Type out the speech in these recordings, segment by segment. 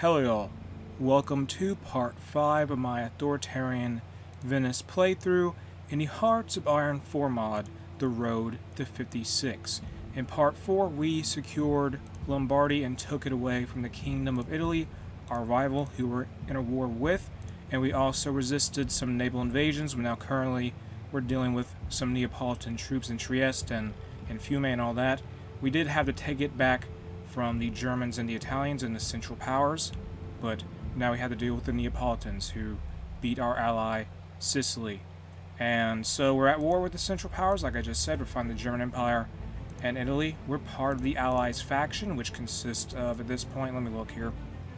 Hello y'all, welcome to part 5 of my Authoritarian Venice playthrough in the Hearts of Iron 4 mod, The Road to 56. In part 4 we secured Lombardy and took it away from the Kingdom of Italy, our rival who we're in a war with, and we also resisted some naval invasions. Now currently we're dealing with some Neapolitan troops in Trieste and Fiume and all that. We did have to take it back from the Germans and the Italians and the Central Powers, but now we have to deal with the Neapolitans who beat our ally Sicily. And so we're at war with the Central Powers, like I just said. We're fighting the German Empire and Italy. We're part of the Allies faction, which consists of, at this point, let me look here,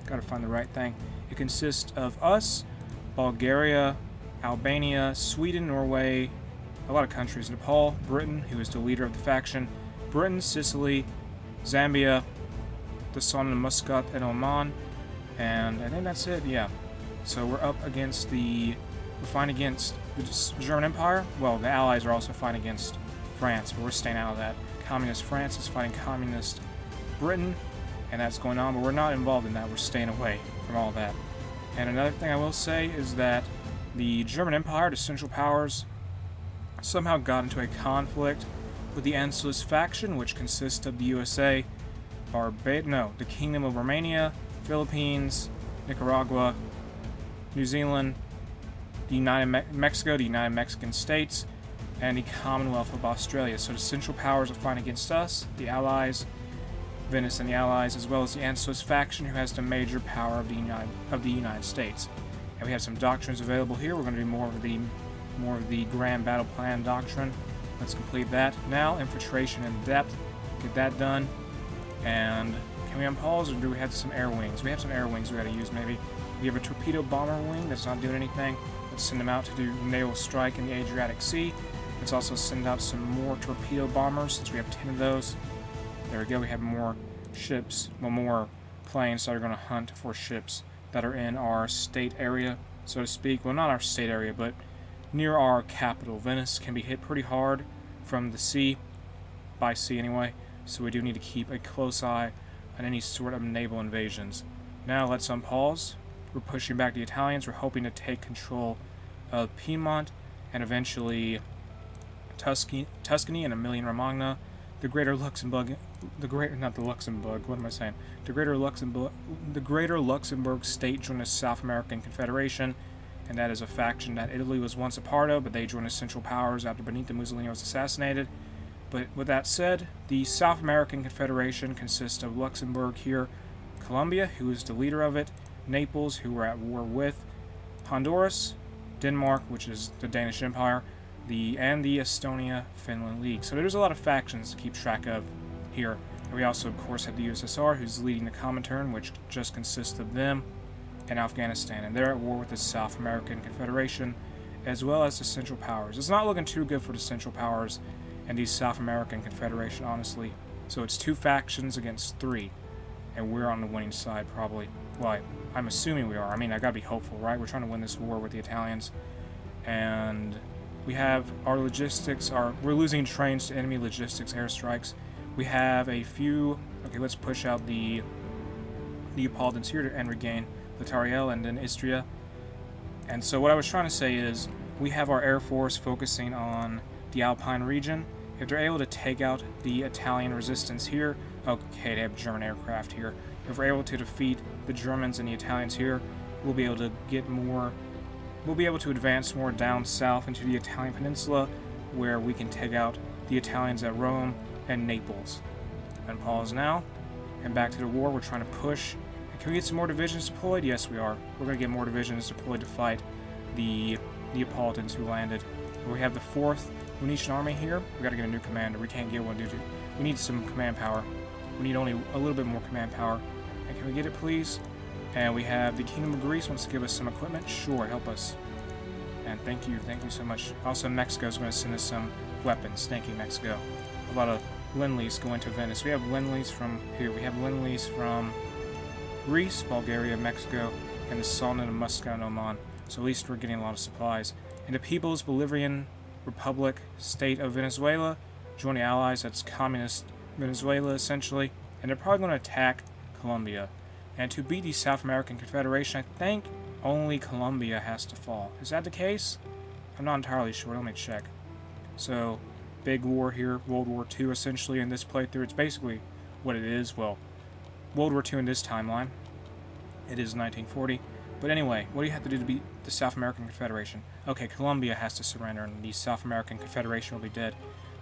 gotta find the right thing. It consists of us, Bulgaria, Albania, Sweden, Norway, a lot of countries, Nepal, Britain, who is the leader of the faction, Britain, Sicily, Zambia, the Sultan of Muscat and Oman, and I think that's it, yeah. So we're up against we're fighting against the German Empire. Well, the Allies are also fighting against France, but we're staying out of that. Communist France is fighting Communist Britain, and that's going on, but we're not involved in that. We're staying away from all that. And another thing I will say is that the German Empire, the Central Powers, somehow got into a conflict with the Ancillus faction, which consists of the USA, the Kingdom of Romania, Philippines, Nicaragua, New Zealand, the Mexico, the United Mexican States, and the Commonwealth of Australia. So the Central Powers are fighting against us, the Allies, Venice and the Allies, as well as the Ancillus faction, who has the major power of the United States. And we have some doctrines available here. We're going to do more of the Grand Battle Plan doctrine. Let's complete that now. Infiltration and depth, get that done. And can we unpause, or do we have some air wings? We have some air wings we gotta use, maybe. We have a torpedo bomber wing that's not doing anything. Let's send them out to do naval strike in the Adriatic Sea. Let's also send out some more torpedo bombers, since we have 10 of those. There we go, we have more ships, more planes that are gonna hunt for ships that are in our state area, so to speak. Well, not our state area, but near our capital. Venice can be hit pretty hard from the sea, by sea anyway. So we do need to keep a close eye on any sort of naval invasions. Now let's unpause. We're pushing back the Italians. We're hoping to take control of Piedmont and eventually Tuscany and Emilia-Romagna, the Greater Luxembourg, the Greater Luxembourg state joined the South American Confederation, and that is a faction that Italy was once a part of, but they joined the Central Powers after Benito Mussolini was assassinated. But with that said, the South American Confederation consists of Luxembourg here, Colombia, who is the leader of it, Naples, who we're at war with, Honduras, Denmark, which is the Danish Empire, and the Estonia-Finland League. So there's a lot of factions to keep track of here. And we also, of course, have the USSR, who's leading the Comintern, which just consists of them, and Afghanistan. And they're at war with the South American Confederation, as well as the Central Powers. It's not looking too good for the Central Powers and the South American Confederation, honestly. So it's 2 factions against 3, and we're on the winning side, probably. Well, I'm assuming we are. I mean, I gotta be hopeful, right? We're trying to win this war with the Italians, and we have our logistics. We're losing trains to enemy logistics airstrikes. We have a few. Okay, let's push out the Neapolitans here and regain Lautariel and then Istria. And so what I was trying to say is, we have our Air Force focusing on the Alpine region. If they're able to take out the Italian resistance here, okay, they have German aircraft here. If we're able to defeat the Germans and the Italians here, we'll be able to advance more down south into the Italian peninsula, where we can take out the Italians at Rome and Naples. And pause now, and back to the war. We're trying to push. And can we get some more divisions deployed? Yes, we are. We're going to get more divisions deployed to fight the Neapolitans who landed. We have the 4th Venetian Army here. We gotta get a new commander. We can't get one due to. We need some command power. We need only a little bit more command power. And can we get it, please? And we have the Kingdom of Greece wants to give us some equipment. Sure, help us. And thank you so much. Also, Mexico is going to send us some weapons. Thank you, Mexico. A lot of Lend-Lease going to Venice. We have Lend-Lease from here. We have Lend-Lease from Greece, Bulgaria, Mexico, and the Sultan of Muscat and Oman. So at least we're getting a lot of supplies. And the People's Bolivarian Republic State of Venezuela join the Allies. That's Communist Venezuela, essentially. And they're probably going to attack Colombia. And to beat the South American Confederation, I think only Colombia has to fall. Is that the case? I'm not entirely sure. Let me check. So, big war here, World War II essentially in this playthrough. It's basically what it is. Well, World War II in this timeline. It is 1940. But anyway, what do you have to do to beat the South American Confederation? Okay, Colombia has to surrender and the South American Confederation will be dead.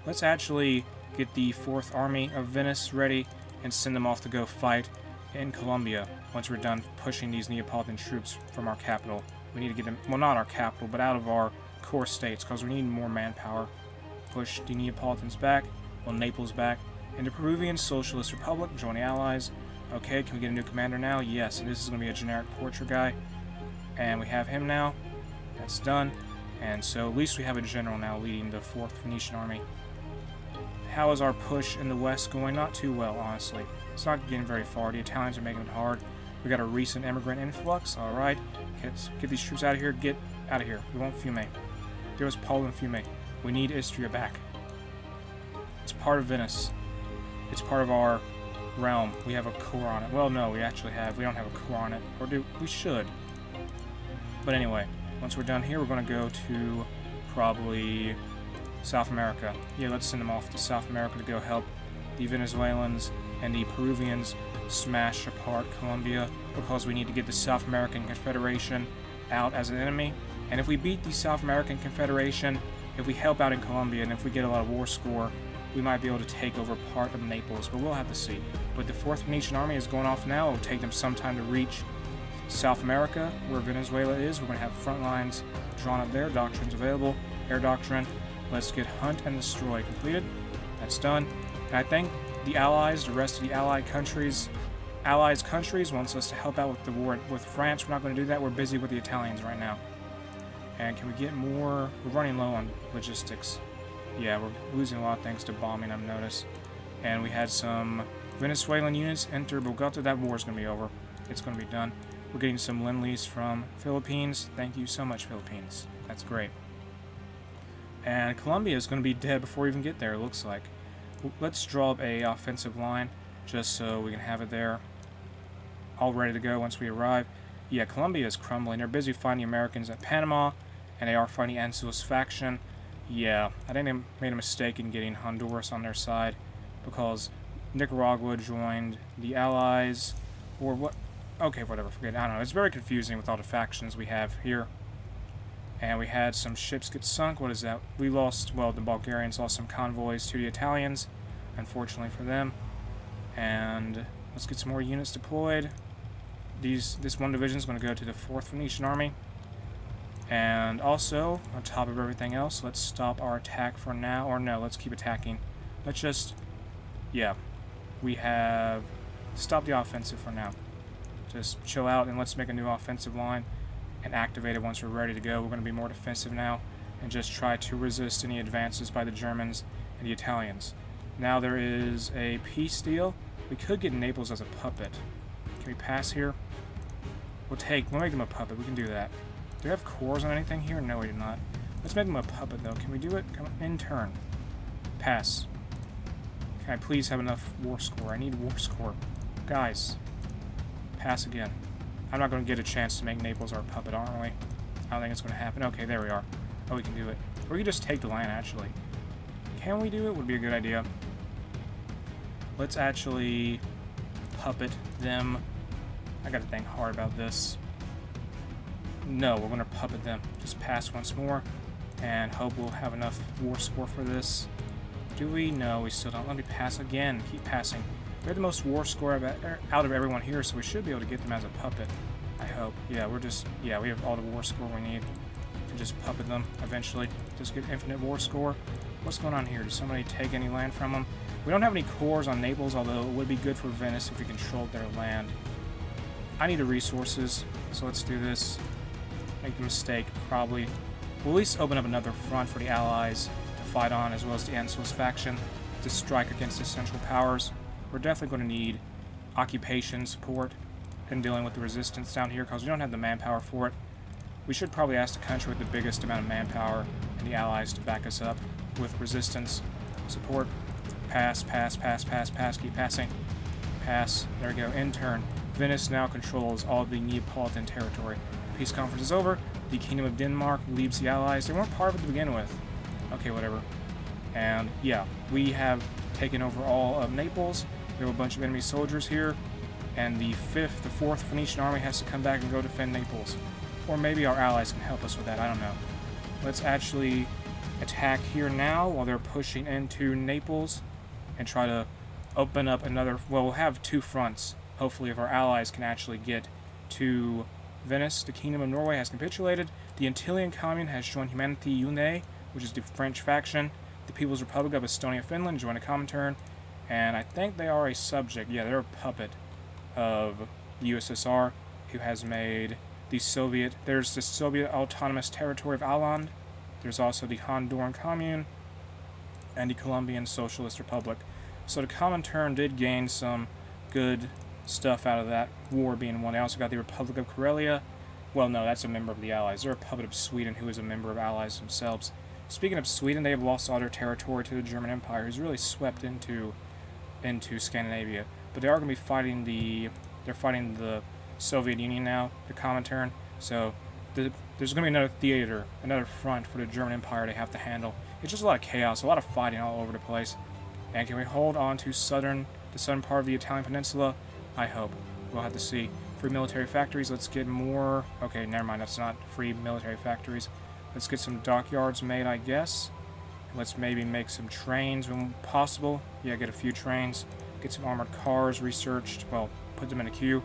Let's actually get the 4th Army of Venice ready and send them off to go fight in Colombia once we're done pushing these Neapolitan troops from our capital. We need to get them, well, not our capital, but out of our core states because we need more manpower. Push the Neapolitans back, well, Naples back, and the Peruvian Socialist Republic, join the Allies. Okay, can we get a new commander now? Yes, and this is going to be a generic portrait guy. And we have him now. That's done. And so at least we have a general now leading the 4th Venetian Army. How is our push in the west going? Not too well, honestly. It's not getting very far. The Italians are making it hard. We got a recent immigrant influx. Alright. Get these troops out of here. Get out of here. We won't Fiume. Give us Poland Fiume. We need Istria back. It's part of Venice. It's part of our realm. We have a core on it. Well, no, we actually have. We don't have a core on it. Or do we should. But anyway, once we're done here, we're going to go to probably South America. Yeah, let's send them off to South America to go help the Venezuelans and the Peruvians smash apart Colombia because we need to get the South American Confederation out as an enemy. And if we beat the South American Confederation, if we help out in Colombia, and if we get a lot of war score, we might be able to take over part of Naples, but we'll have to see. But the 4th Venetian Army is going off now. It will take them some time to reach South America, where Venezuela is. We're going to have front lines drawn up there. Doctrines available. Air Doctrine. Let's get Hunt and Destroy completed. That's done. And I think the Allies, the rest of the Allied countries, wants us to help out with the war with France. We're not going to do that. We're busy with the Italians right now. And can we get more? We're running low on logistics. Yeah, we're losing a lot of things to bombing, I've noticed. And we had some Venezuelan units enter Bogota. That war is going to be over. It's going to be done. We're getting some Lend-Lease from Philippines. Thank you so much, Philippines. That's great. And Colombia is going to be dead before we even get there, it looks like. Let's draw up a offensive line just so we can have it there all ready to go once we arrive. Yeah, Colombia is crumbling. They're busy fighting Americans at Panama, and they are fighting Anzu's faction. Yeah, I think they made a mistake in getting Honduras on their side because Nicaragua joined the Allies, or what? Okay, whatever, forget it. I don't know. It's very confusing with all the factions we have here. And we had some ships get sunk. What is that? We lost, well, the Bulgarians lost some convoys to the Italians, unfortunately for them. And let's get some more units deployed. This one division is going to go to the 4th Venetian Army. And also, on top of everything else, let's stop our attack for now. Or no, let's keep attacking. Let's just, yeah, we have stopped the offensive for now. Just chill out and let's make a new offensive line and activate it once we're ready to go. We're going to be more defensive now and just try to resist any advances by the Germans and the Italians. Now there is a peace deal. We could get Naples as a puppet. Can we pass here? We'll make them a puppet. We can do that. Do we have cores on anything here? No, we do not. Let's make them a puppet, though. Can we do it? Come on, in turn. Pass. Can I please have enough war score? I need war score. Guys. Pass again. I'm not going to get a chance to make Naples our puppet, aren't we? I don't think it's going to happen. Okay, there we are. Oh, we can do it. Or we can just take the land, actually. Can we do it? Would be a good idea. Let's actually puppet them. I got to think hard about this. No, we're going to puppet them. Just pass once more and hope we'll have enough war score for this. Do we? No, we still don't. Let me pass again. Keep passing. We have the most war score out of everyone here, so we should be able to get them as a puppet. I hope. Yeah, we have all the war score we need to just puppet them eventually. Just get infinite war score. What's going on here? Did somebody take any land from them? We don't have any cores on Naples, although it would be good for Venice if we controlled their land. I need the resources, so let's do this. Make the mistake, probably. We'll at least open up another front for the Allies to fight on, as well as the Anzu's faction, to strike against the Central Powers. We're definitely going to need occupation support and dealing with the resistance down here, because we don't have the manpower for it. We should probably ask the country with the biggest amount of manpower and the Allies to back us up with resistance support. Pass, pass, pass, pass, pass, keep passing. Pass, there we go, in turn. Venice now controls all of the Neapolitan territory. Peace conference is over. The Kingdom of Denmark leaves the Allies. They weren't part of it to begin with. Okay, whatever. And yeah, we have taken over all of Naples. We have a bunch of enemy soldiers here. And the 4th Venetian army has to come back and go defend Naples. Or maybe our allies can help us with that, I don't know. Let's actually attack here now while they're pushing into Naples and try to open up another... Well, we'll have 2 fronts, hopefully, if our allies can actually get to Venice. The Kingdom of Norway has capitulated. The Antillean Commune has joined Humanité Une, which is the French faction. The People's Republic of Estonia, Finland joined a Comintern. And I think they are a subject. Yeah, they're a puppet of the USSR, who has made the Soviet... There's the Soviet Autonomous Territory of Åland. There's also the Honduran Commune and the Colombian Socialist Republic. So the Comintern did gain some good stuff out of that war being won. They also got the Republic of Karelia. Well, no, that's a member of the Allies. They're a puppet of Sweden, who is a member of Allies themselves. Speaking of Sweden, they have lost all their territory to the German Empire, who's really swept into Scandinavia. But they are going to be fighting they're fighting the Soviet Union now, the Comintern. So there's going to be another theater, another front for the German Empire they have to handle. It's just a lot of chaos, a lot of fighting all over the place. And can we hold on to the southern part of the Italian peninsula? I hope. We'll have to see. Free military factories. Let's get more... Okay, never mind. That's not free military factories. Let's get some dockyards made, I guess. Let's maybe make some trains when possible. Yeah, get a few trains. Get some armored cars researched. Well, put them in a queue.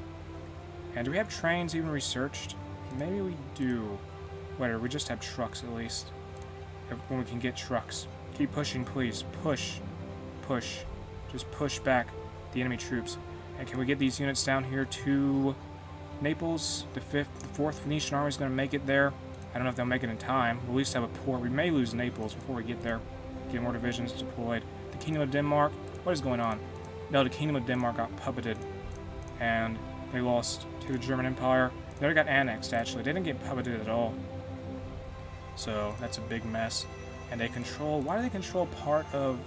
And do we have trains even researched? Maybe we do. Whatever, we just have trucks at least. When we can get trucks. Keep pushing, please. Push. Push. Just push back the enemy troops. And can we get these units down here to Naples? The 4th Venetian army is going to make it there. I don't know if they'll make it in time. We'll at least have a port. We may lose Naples before we get there. Get more divisions deployed. The Kingdom of Denmark. What is going on? No, the Kingdom of Denmark got puppeted. And they lost to the German Empire. They got annexed, actually. They didn't get puppeted at all. So, that's a big mess. And they control... Why do they control part of...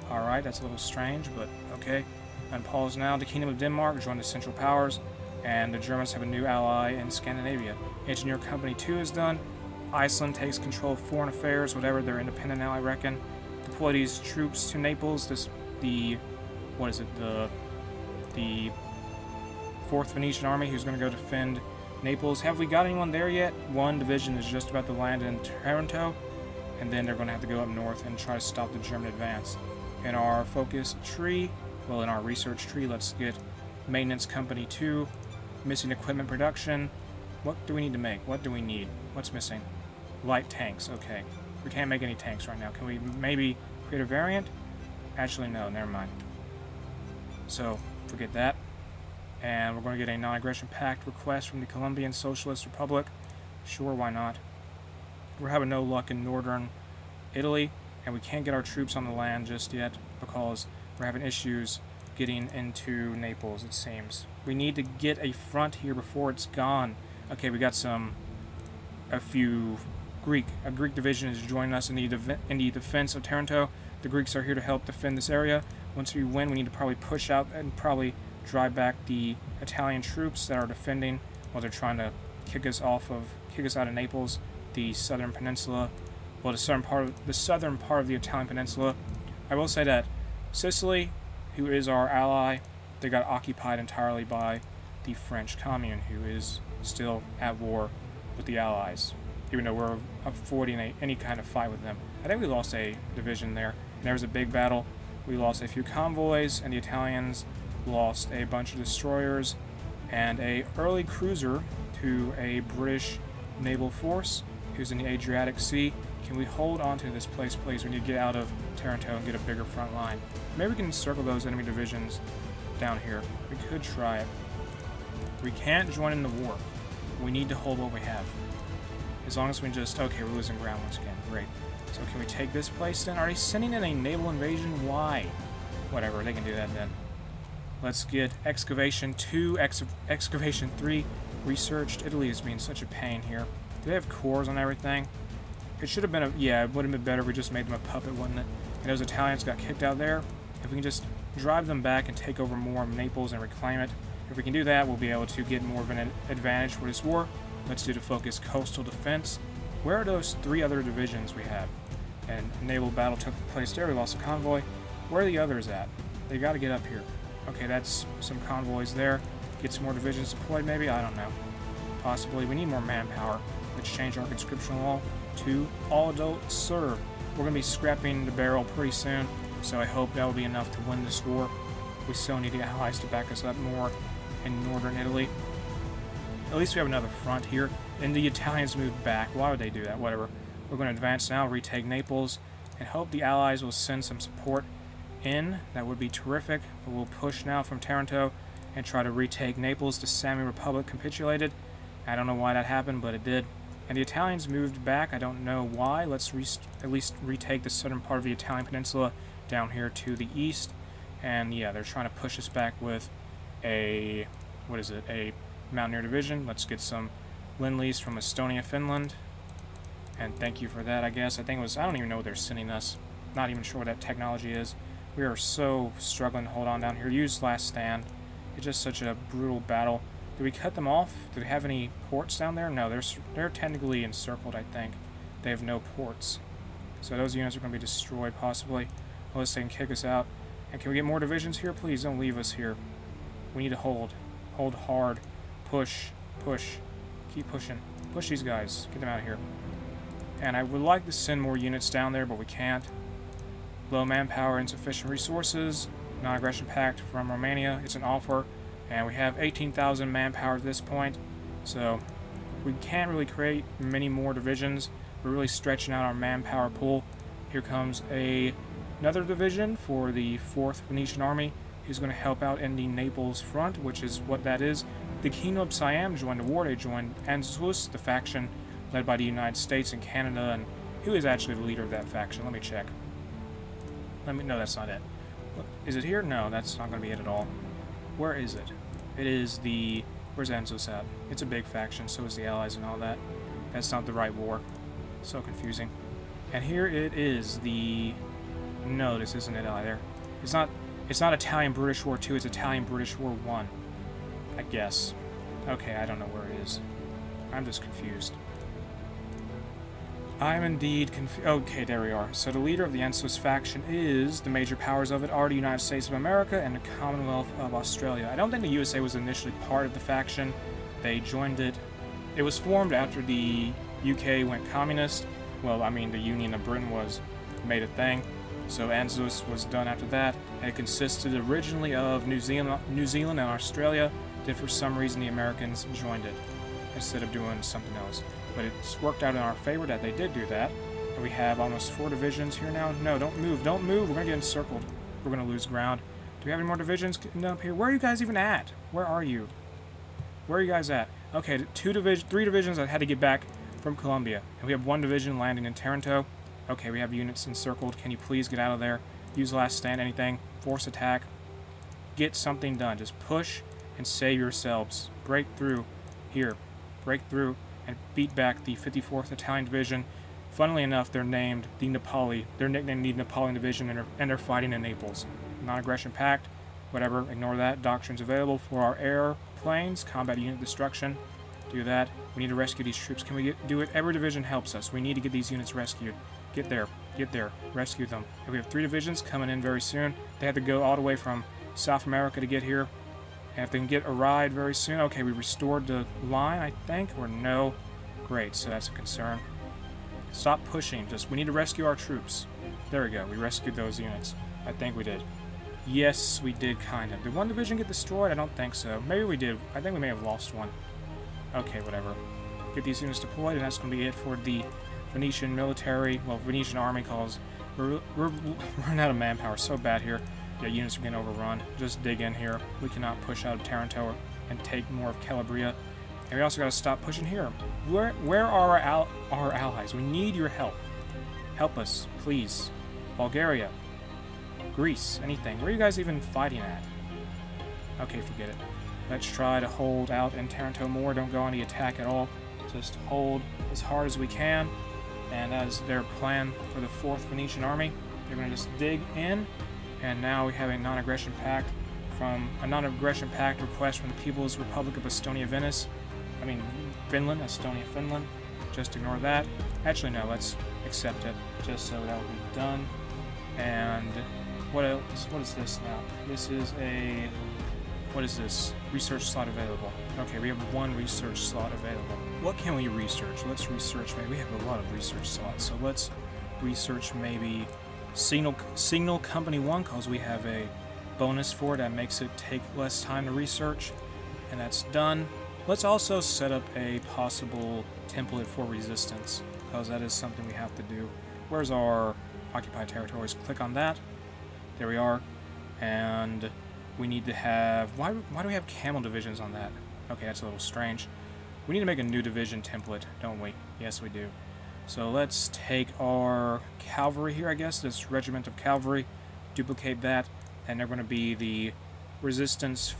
Alright, that's a little strange, but okay. And pause now. The Kingdom of Denmark joined the Central Powers, and the Germans have a new ally in Scandinavia. Engineer Company 2 is done. Iceland takes control of foreign affairs, whatever. They're independent now, I reckon. Deploy these troops to Naples. What is it? The 4th Venetian Army, who's going to go defend Naples. Have we got anyone there yet? One division is just about to land in Taranto, and then they're going to have to go up north and try to stop the German advance. In our focus tree, well, in our research tree, let's get Maintenance Company 2, missing equipment production. What do we need to make? What do we need? What's missing? Light tanks, okay. We can't make any tanks right now. Can we maybe create a variant? Actually, no, never mind. So, forget that. And we're going to get a non-aggression pact request from the Colombian Socialist Republic. Sure, why not? We're having no luck in northern Italy, and we can't get our troops on the land just yet because we're having issues getting into Naples, it seems. We need to get a front here before it's gone. Okay, we got a Greek division is joining us in the defense of Taranto. The Greeks are here to help defend this area. Once we win, we need to probably push out and probably drive back the Italian troops that are defending while they're trying to kick us out of Naples, the southern peninsula. Well, the southern part of the Italian peninsula. I will say that Sicily, who is our ally, they got occupied entirely by the French Commune, who is still at war with the Allies, even though we're avoiding any kind of fight with them. I think we lost a division there. And there was a big battle. We lost a few convoys, and the Italians lost a bunch of destroyers and a early cruiser to a British naval force who's in the Adriatic Sea. Can we hold on to this place, please? We need to get out of Taranto and get a bigger front line. Maybe we can circle those enemy divisions down here. We could try it. We can't join in the war. We need to hold what we have. As long as we just... Okay, we're losing ground once again. Great. So can we take this place then? Are they sending in a naval invasion? Why? Whatever, they can do that then. Let's get Excavation 2, Excavation 3 researched. Italy is being such a pain here. Do they have cores on everything? It should have been yeah, it would have been better if we just made them a puppet, wouldn't it? And those Italians got kicked out there. If we can just drive them back and take over more of Naples and reclaim it. If we can do that, we'll be able to get more of an advantage for this war. Let's do the focus coastal defense. Where are those 3 other divisions we have? And a naval battle took place there. We lost a convoy. Where are the others at? They got to get up here. Okay, that's some convoys there. Get some more divisions deployed, maybe? I don't know. Possibly. We need more manpower. Let's change our conscription law to all adults serve. We're going to be scrapping the barrel pretty soon, so I hope that will be enough to win this war. We still need the allies to back us up more in northern Italy. At least we have another front here. And the Italians moved back. Why would they do that? Whatever. We're going to advance now, retake Naples, and hope the allies will send some support in. That would be terrific. But we'll push now from Taranto and try to retake Naples. The Sami Republic capitulated. I don't know why that happened, but it did. And the Italians moved back. I don't know why. Let's at least retake the southern part of the Italian peninsula down here to the east. And yeah, they're trying to push us back with a, what is it, a Mountaineer Division. Let's get some Lend-Lease from Estonia, Finland. And thank you for that, I guess. I think it was, I don't even know what they're sending us. Not even sure what that technology is. We are so struggling to hold on down here. Use Last Stand. It's just such a brutal battle. Did we cut them off? Do they have any ports down there? No, they're technically encircled, I think. They have no ports. So those units are going to be destroyed, possibly. Unless they can kick us out. And can we get more divisions here? Please don't leave us here. We need to hold. Hold hard. Push. Push. Keep pushing. Push these guys. Get them out of here. And I would like to send more units down there, but we can't. Low manpower, insufficient resources. Non-aggression pact from Romania. It's an offer. And we have 18,000 manpower at this point. So we can't really create many more divisions. We're really stretching out our manpower pool. Here comes another division for the 4th Venetian Army, who's going to help out in the Naples front, which is what that is. The Kingdom of Siam joined the war. They joined Anzus, the faction led by the United States and Canada, and who is actually the leader of that faction? Let me check. No, that's not it. Is it here? No, that's not going to be it at all. Where is it? It is the... Where's Anzus at? It's a big faction, so is the Allies and all that. That's not the right war. So confusing. And here it is, the... No, this isn't it either. It's not Italian-British War 2, it's Italian-British War 1. I guess. Okay, I don't know where it is. I'm just confused. I'm indeed confused. Okay, there we are. So the leader of the Anzus faction is, the major powers of it are the United States of America and the Commonwealth of Australia. I don't think the USA was initially part of the faction. They joined it. It was formed after the UK went communist. Well, I mean, the Union of Britain was made a thing. So Anzus was done after that, and it consisted originally of New Zealand and Australia. Then for some reason the Americans joined it instead of doing something else. But it's worked out in our favor that they did do that. And we have almost 4 divisions here now. No, don't move, don't move. We're going to get encircled. We're going to lose ground. Do we have any more divisions getting up here? Where are you guys even at? Where are you? Where are you guys at? Okay, 3 divisions that had to get back from Colombia. And we have 1 division landing in Taranto. Okay, we have units encircled. Can you please get out of there? Use Last Stand, anything. Force attack. Get something done. Just push and save yourselves. Break through here. Break through and beat back the 54th Italian Division. Funnily enough, they're named the Napoli. They're nicknamed the Napoleon Division, and they're fighting in Naples. Non-aggression pact. Whatever. Ignore that. Doctrines available for our airplanes. Combat unit destruction. Do that. We need to rescue these troops. Can we do it? Every division helps us. We need to get these units rescued. Get there. Get there. Rescue them. And we have 3 divisions coming in very soon. They had to go all the way from South America to get here. And if they can get a ride very soon... Okay, we restored the line, I think, or no. Great, so that's a concern. Stop pushing. We need to rescue our troops. There we go. We rescued those units. I think we did. Yes, we did, kind of. Did 1 division get destroyed? I don't think so. Maybe we did. I think we may have lost 1. Okay, whatever. Get these units deployed, and that's going to be it for the Venetian military, well, Venetian army calls. We're running out of manpower so bad here. Yeah, units are getting overrun. Just dig in here. We cannot push out of Taranto and take more of Calabria. And we also got to stop pushing here. Where are our allies? We need your help. Help us, please. Bulgaria. Greece. Anything. Where are you guys even fighting at? Okay, forget it. Let's try to hold out in Taranto more. Don't go on the attack at all. Just hold as hard as we can. And as their plan for the 4th Venetian Army, they're going to just dig in. And now we have a non-aggression pact from a non-aggression pact request from the People's Republic of Finland, Estonia, Finland. Just ignore that. Actually, no, let's accept it, just so that will be done. And what else? What is this now? This is a... What is this? Research slot available. Okay, we have one research slot available. What can we research? Let's research, maybe we have a lot of research slots, so let's research maybe Signal Company 1, because we have a bonus for it that makes it take less time to research, and that's done. Let's also set up a possible template for resistance, because that is something we have to do. Where's our occupied territories? Click on that. There we are. And we need to have... Why do we have camel divisions on that? Okay, that's a little strange. We need to make a new division template, don't we? Yes, we do. So let's take our cavalry here, I guess, this regiment of cavalry, duplicate that, and they're going to be the resistance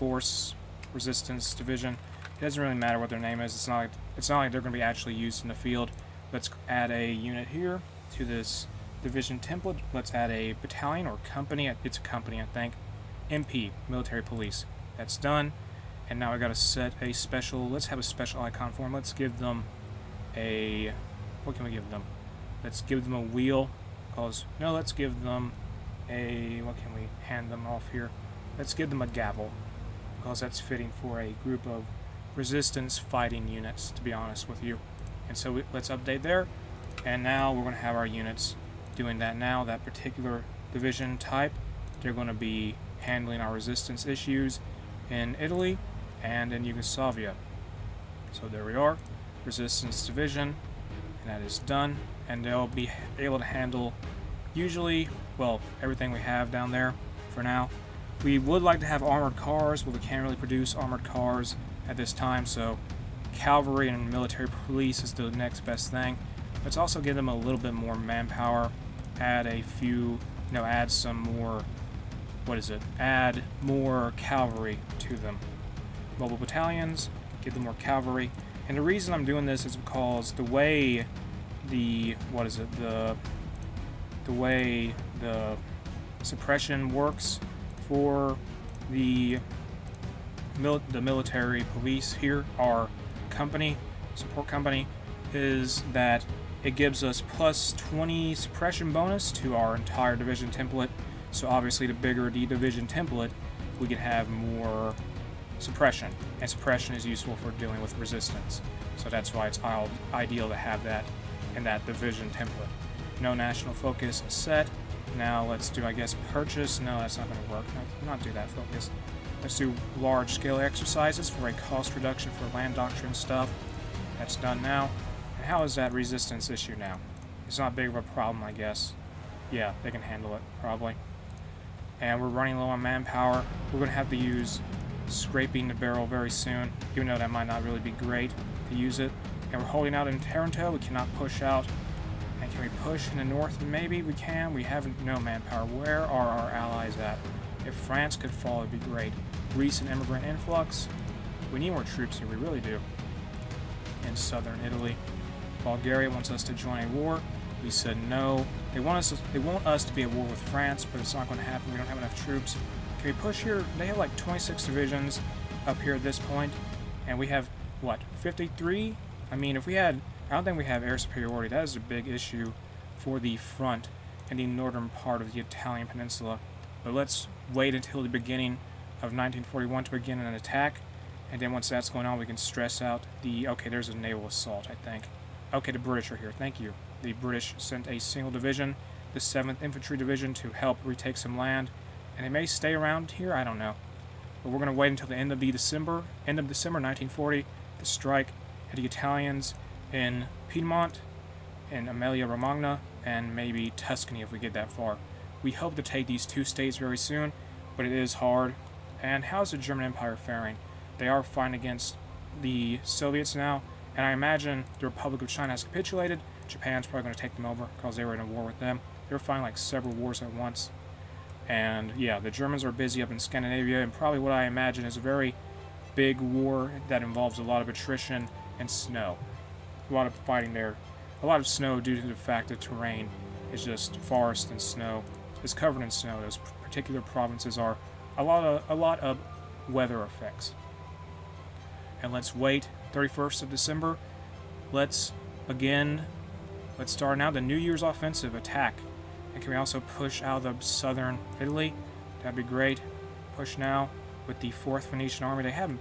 division. It doesn't really matter what their name is. It's not like they're going to be actually used in the field. Let's add a unit here to this division template. Let's add a battalion or company. It's a company, I think. MP, military police. That's done. And now I got to set a special... Let's have a special icon for them. Let's give them a... What can we give them? Let's give them a wheel. Let's give them a... What can we hand them off here? Let's give them a gavel, because that's fitting for a group of resistance fighting units, to be honest with you. And so let's update there. And now we're going to have our units doing that now. That particular division type, they're going to be handling our resistance issues in Italy and in Yugoslavia. So there we are. Resistance division. And that is done, and they'll be able to handle usually, well, everything we have down there for now. We would like to have armored cars, but we can't really produce armored cars at this time, so cavalry and military police is the next best thing. Let's also give them a little bit more manpower, add some more, add more cavalry to them. Mobile battalions, give them more cavalry. And the reason I'm doing this is because the way the suppression works for the military police here, our support company, is that it gives us plus 20 suppression bonus to our entire division template. So obviously the bigger the division template, we can have more suppression, and suppression is useful for dealing with resistance, so that's why it's ideal to have that in that division template. No national focus set. Now let's do, I guess, purchase. No, that's not going to work. Not do that focus. Let's do large scale exercises for a cost reduction for land doctrine stuff. That's done now. And how is that resistance issue now? It's not big of a problem, I guess. Yeah, they can handle it probably. And we're running low on manpower. We're going to have to use scraping the barrel very soon, even though that might not really be great to use it. And we're holding out in Taranto. We cannot push out. And can we push in the north? Maybe we can. We have no manpower. Where are our allies at? If France could fall, it'd be great. Recent immigrant influx. We need more troops here. We really do. In southern Italy, Bulgaria wants us to join a war. We said no. They want us to be at war with France, but it's not going to happen. We don't have enough troops. Can we push here? They have like 26 divisions up here at this point, and we have, what, 53? I mean, I don't think we have air superiority. That is a big issue for the front in the northern part of the Italian peninsula. But let's wait until the beginning of 1941 to begin an attack, and then once that's going on, we can stress out the... Okay, there's a naval assault, I think. Okay, the British are here. Thank you. The British sent a single division, the 7th Infantry Division, to help retake some land. And they may stay around here, I don't know. But we're going to wait until the end of December 1940, to strike at the Italians in Piedmont, in Emilia-Romagna, and maybe Tuscany if we get that far. We hope to take these two states very soon, but it is hard. And how's the German Empire faring? They are fighting against the Soviets now, and I imagine the Republic of China has capitulated. Japan's probably going to take them over because they were in a war with them. They were fighting like several wars at once. And yeah, the Germans are busy up in Scandinavia, and probably what I imagine is a very big war that involves a lot of attrition and snow. A lot of fighting there. A lot of snow due to the fact that terrain is just forest and snow. It's covered in snow. Those particular provinces are a lot of weather effects. And let's wait 31st of December. Let's start now the New Year's offensive attack. And can we also push out of southern Italy? That'd be great. Push now with the 4th Venetian Army. They have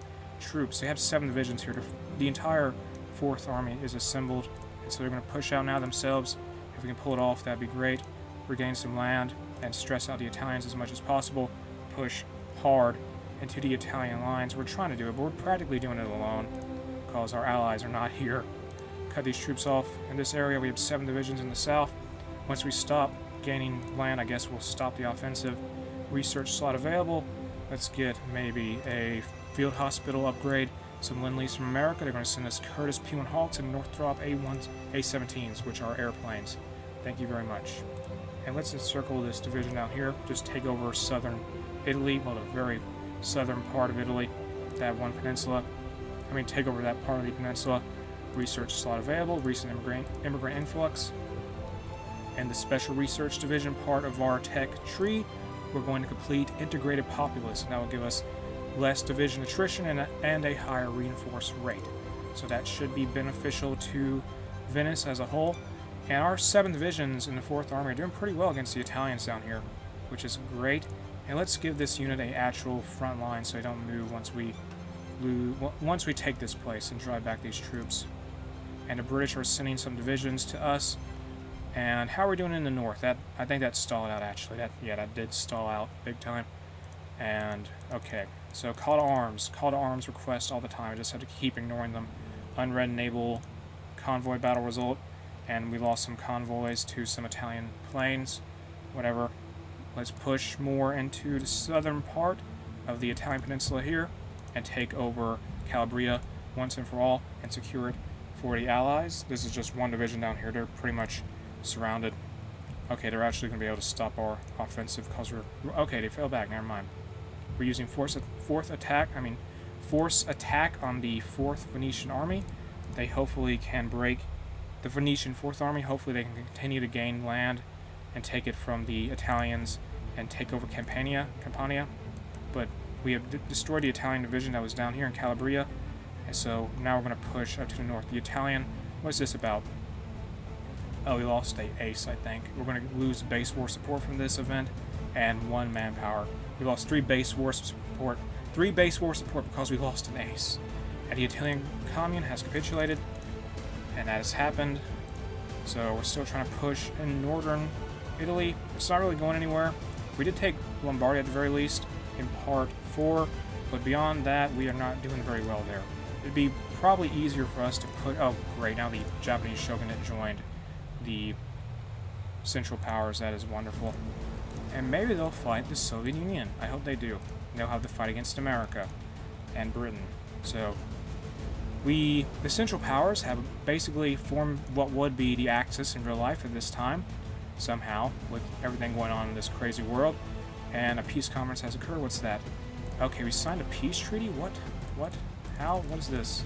troops. They have 7 divisions here. The entire 4th Army is assembled. And so they're going to push out now themselves. If we can pull it off, that'd be great. Regain some land and stress out the Italians as much as possible. Push hard into the Italian lines. We're trying to do it, but we're practically doing it alone because our allies are not here. Cut these troops off in this area. We have 7 divisions in the south. Once we stop gaining land, I guess we'll stop the offensive. Research slot available. Let's get maybe a field hospital upgrade. Some Lend-Lease from America. They're going to send us Curtiss P-1 Hawks and Northrop A-17s, which are airplanes. Thank you very much. And let's encircle this division down here. Just take over southern Italy, well, the very southern part of Italy. That one peninsula. Take over that part of the peninsula. Research slot available. Recent immigrant influx. And the Special Research Division part of our tech tree, we're going to complete Integrated Populace, and that will give us less division attrition and a higher reinforce rate. So that should be beneficial to Venice as a whole. And our 7 divisions in the 4th Army are doing pretty well against the Italians down here, which is great. And let's give this unit an actual front line so they don't move once we take this place and drive back these troops. And the British are sending some divisions to us. And how are we doing in the north? I think that stalled out, actually. That did stall out big time. And, okay. So, call to arms. Call to arms requests all the time. I just have to keep ignoring them. Unread naval convoy battle result. And we lost some convoys to some Italian planes. Whatever. Let's push more into the southern part of the Italian peninsula here. And take over Calabria once and for all. And secure it for the Allies. This is just one division down here. They're pretty much surrounded. Okay, they're actually going to be able to stop our offensive because we're... Okay, they fell back. Never mind. We're using force attack on the 4th Venetian Army. They hopefully can break the Venetian 4th Army. Hopefully they can continue to gain land and take it from the Italians and take over Campania. But we have destroyed the Italian division that was down here in Calabria. And so now we're going to push up to the north. The Italian... What's this about? Oh, we lost a ace, I think. We're going to lose base war support from this event and 1 manpower. We lost 3 base war support. 3 base war support because we lost an ace. And the Italian commune has capitulated, and that has happened. So we're still trying to push in northern Italy. It's not really going anywhere. We did take Lombardy at the very least in part 4, but beyond that, we are not doing very well there. It'd be probably easier for us to put... Oh, great, now the Japanese shogunate joined the Central Powers. That is wonderful. And maybe they'll fight the Soviet Union. I hope they do. They'll have to fight against America and Britain. So, the Central Powers have basically formed what would be the Axis in real life at this time, somehow, with everything going on in this crazy world. And a peace conference has occurred. What's that? Okay, we signed a peace treaty? What? How? What is this?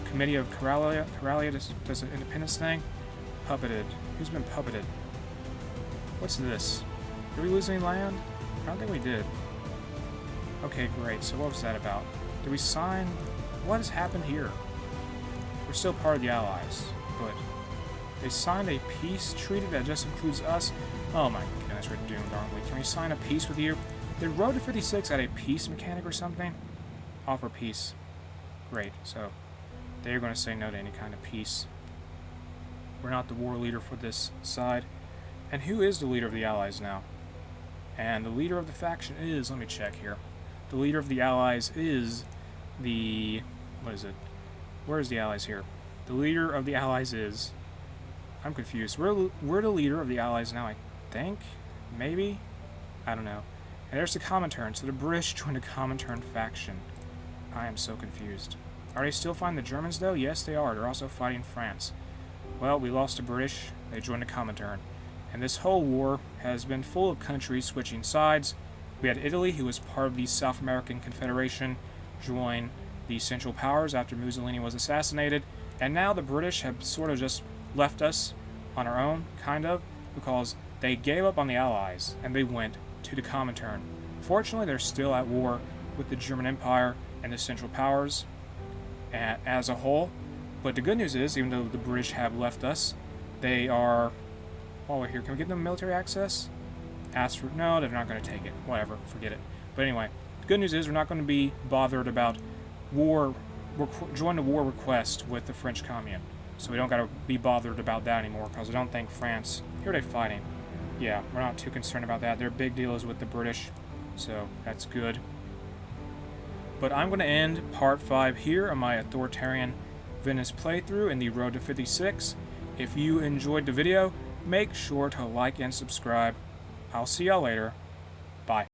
Committee of Coralia does an independence thing? Puppeted. Who's been puppeted? What's this? Did we lose any land? I don't think we did. Okay, great. So what was that about? Did we sign... What has happened here? We're still part of the Allies, but they signed a peace treaty that just includes us. Oh my goodness, we're doomed, aren't we? Can we sign a peace with you? Did Road to 56 add a peace mechanic or something? Offer peace. Great, so they're going to say no to any kind of peace. We're not the war leader for this side. And who is the leader of the Allies now? And the leader of the faction is... Let me check here. The leader of the Allies is the... What is it? Where is the Allies here? The leader of the Allies is... I'm confused. We're the leader of the Allies now, I think? Maybe? I don't know. And there's the Comintern. So the British joined the Comintern faction. I am so confused. Are they still fighting the Germans, though? Yes, they are. They're also fighting France. Well, we lost the British. They joined the Comintern. And this whole war has been full of countries switching sides. We had Italy, who was part of the South American Confederation, join the Central Powers after Mussolini was assassinated. And now the British have sort of just left us on our own, kind of, because they gave up on the Allies, and they went to the Comintern. Fortunately, they're still at war with the German Empire and the Central Powers as a whole. But the good news is, even though the British have left us, they are... While we're here, can we give them military access? Ask for... No, they're not going to take it. Whatever, forget it. But anyway, the good news is we're not going to be bothered about join the war request with the French Commune. So we don't got to be bothered about that anymore, because I don't think France... Who are they fighting? Yeah, we're not too concerned about that. Their big deal is with the British, so that's good. But I'm going to end part 5 here on my Authoritarian Venice playthrough in the Road to 56. If you enjoyed the video, make sure to like and subscribe. I'll see y'all later. Bye.